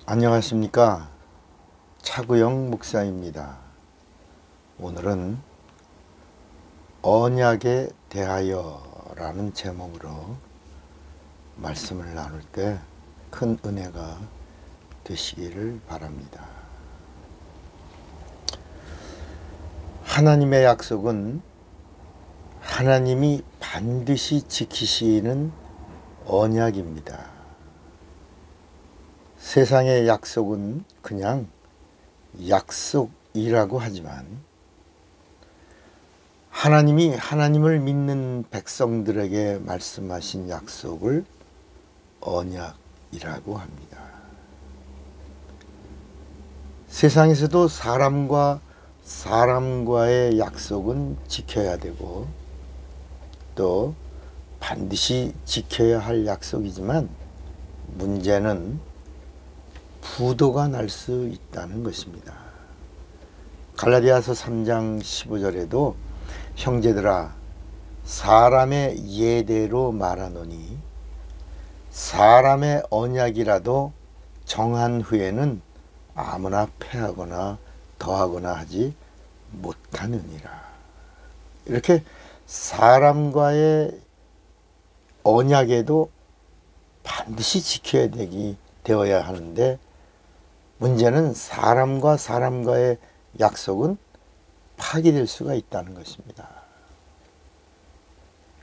안녕하십니까. 차구영 목사입니다. 오늘은 언약에 대하여 라는 제목으로 말씀을 나눌 때 큰 은혜가 되시기를 바랍니다. 하나님의 약속은 하나님이 반드시 지키시는 언약입니다. 세상의 약속은 그냥 약속이라고 하지만 하나님이 하나님을 믿는 백성들에게 말씀하신 약속을 언약이라고 합니다. 세상에서도 사람과 사람과의 약속은 지켜야 되고 또 반드시 지켜야 할 약속이지만 문제는 부도가 날 수 있다는 것입니다. 갈라디아서 3장 15절에도 형제들아 사람의 예대로 말하노니 사람의 언약이라도 정한 후에는 아무나 패하거나 더하거나 하지 못하느니라. 이렇게 사람과의 언약에도 반드시 지켜야 되어야 하는데 문제는 사람과 사람과의 약속은 파기될 수가 있다는 것입니다.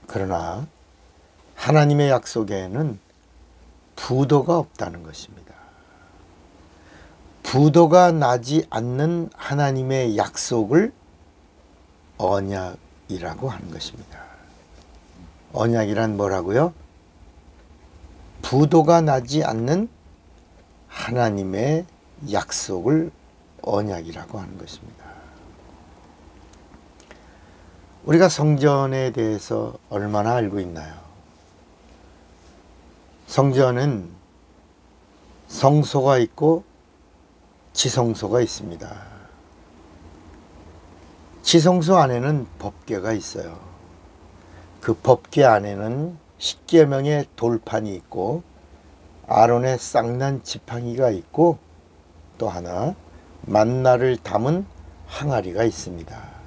그러나 하나님의 약속에는 부도가 없다는 것입니다. 부도가 나지 않는 하나님의 약속을 언약이라고 하는 것입니다. 언약이란 뭐라고요? 부도가 나지 않는 하나님의 약속을 언약이라고 하는 것입니다. 우리가 성전에 대해서 얼마나 알고 있나요? 성전은 성소가 있고 지성소가 있습니다. 지성소 안에는 법궤가 있어요. 그 법궤 안에는 십계명의 돌판이 있고 아론의 쌍난 지팡이가 있고 또 하나 만나를 담은 항아리가 있습니다.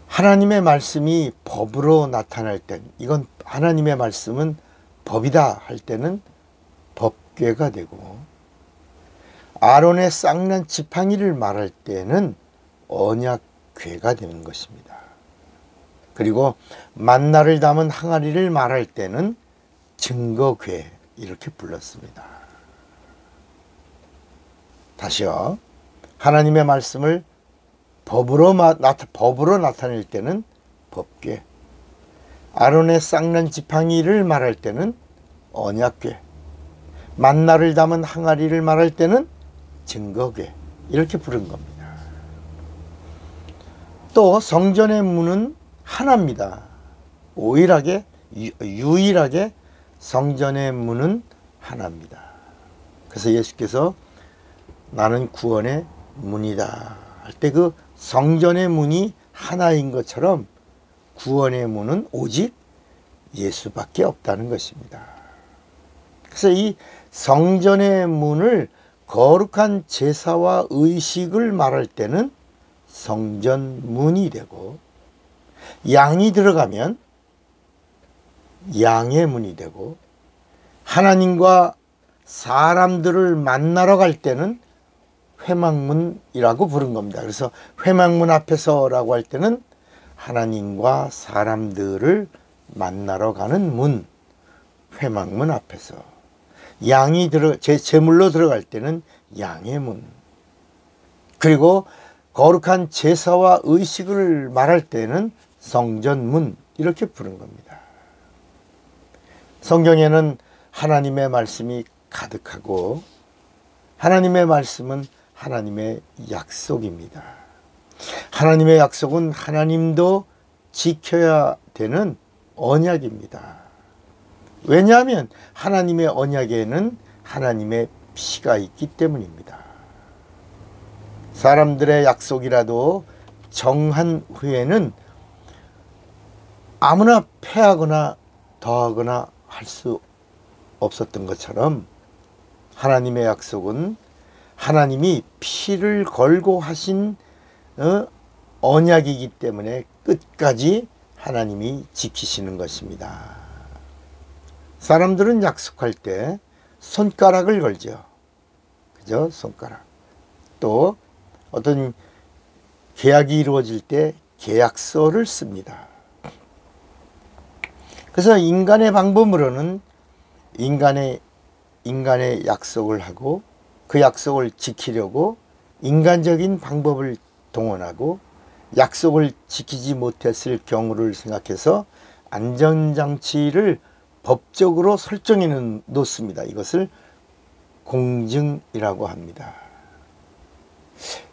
하나님의 말씀이 법으로 나타날 때 이건 하나님의 말씀은 법이다 할 때는 법궤가 되고 아론의 쌍난 지팡이를 말할 때는 언약궤가 되는 것입니다. 그리고 만나를 담은 항아리를 말할 때는 증거궤 이렇게 불렀습니다. 다시요. 하나님의 말씀을 법으로 나타낼 때는 법궤, 아론의 쌍난 지팡이를 말할 때는 언약궤, 만나를 담은 항아리를 말할 때는 증거궤 이렇게 부른 겁니다. 또 성전의 문은 하나입니다. 유일하게 성전의 문은 하나입니다. 그래서 예수께서 나는 구원의 문이다 할 때 그 성전의 문이 하나인 것처럼 구원의 문은 오직 예수밖에 없다는 것입니다. 그래서 이 성전의 문을 거룩한 제사와 의식을 말할 때는 성전문이 되고 양이 들어가면 양의 문이 되고 하나님과 사람들을 만나러 갈 때는 회막문이라고 부른 겁니다. 그래서 회막문 앞에서라고 할 때는 하나님과 사람들을 만나러 가는 문, 회막문 앞에서 양이 제물로 들어갈 때는 양의 문, 그리고 거룩한 제사와 의식을 말할 때는 성전문 이렇게 부른 겁니다. 성경에는 하나님의 말씀이 가득하고 하나님의 말씀은 하나님의 약속입니다. 하나님의 약속은 하나님도 지켜야 되는 언약입니다. 왜냐하면 하나님의 언약에는 하나님의 피가 있기 때문입니다. 사람들의 약속이라도 정한 후에는 아무나 패하거나 더하거나 할 수 없었던 것처럼 하나님의 약속은 하나님이 피를 걸고 하신 언약이기 때문에 끝까지 하나님이 지키시는 것입니다. 사람들은 약속할 때 손가락을 걸죠. 그죠? 손가락. 또 어떤 계약이 이루어질 때 계약서를 씁니다. 그래서 인간의 방법으로는 인간의 약속을 하고 그 약속을 지키려고 인간적인 방법을 동원하고 약속을 지키지 못했을 경우를 생각해서 안전장치를 법적으로 설정해 놓습니다. 이것을 공증이라고 합니다.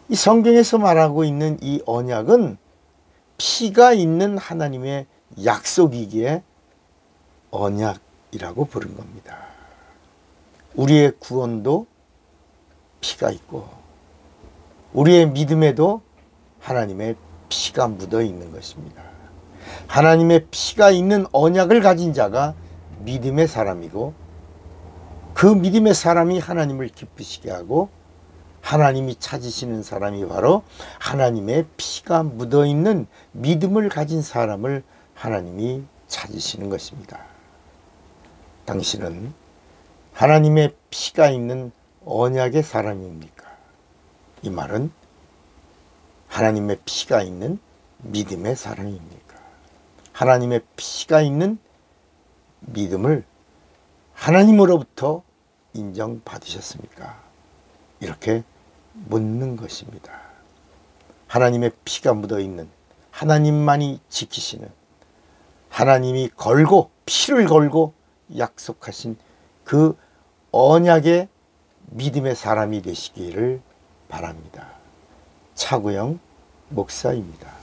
이 성경에서 말하고 있는 이 언약은 피가 있는 하나님의 약속이기에 언약이라고 부른 겁니다. 우리의 구원도 피가 있고 우리의 믿음에도 하나님의 피가 묻어 있는 것입니다. 하나님의 피가 있는 언약을 가진 자가 믿음의 사람이고 그 믿음의 사람이 하나님을 기쁘시게 하고 하나님이 찾으시는 사람이 바로 하나님의 피가 묻어 있는 믿음을 가진 사람을 하나님이 찾으시는 것입니다. 당신은 하나님의 피가 있는 언약의 사람입니까? 이 말은 하나님의 피가 있는 믿음의 사람입니까? 하나님의 피가 있는 믿음을 하나님으로부터 인정받으셨습니까? 이렇게 묻는 것입니다. 하나님의 피가 묻어 있는 하나님만이 지키시는 하나님이 피를 걸고 약속하신 그 언약의 믿음의 사람이 되시기를 바랍니다. 차구영 목사입니다.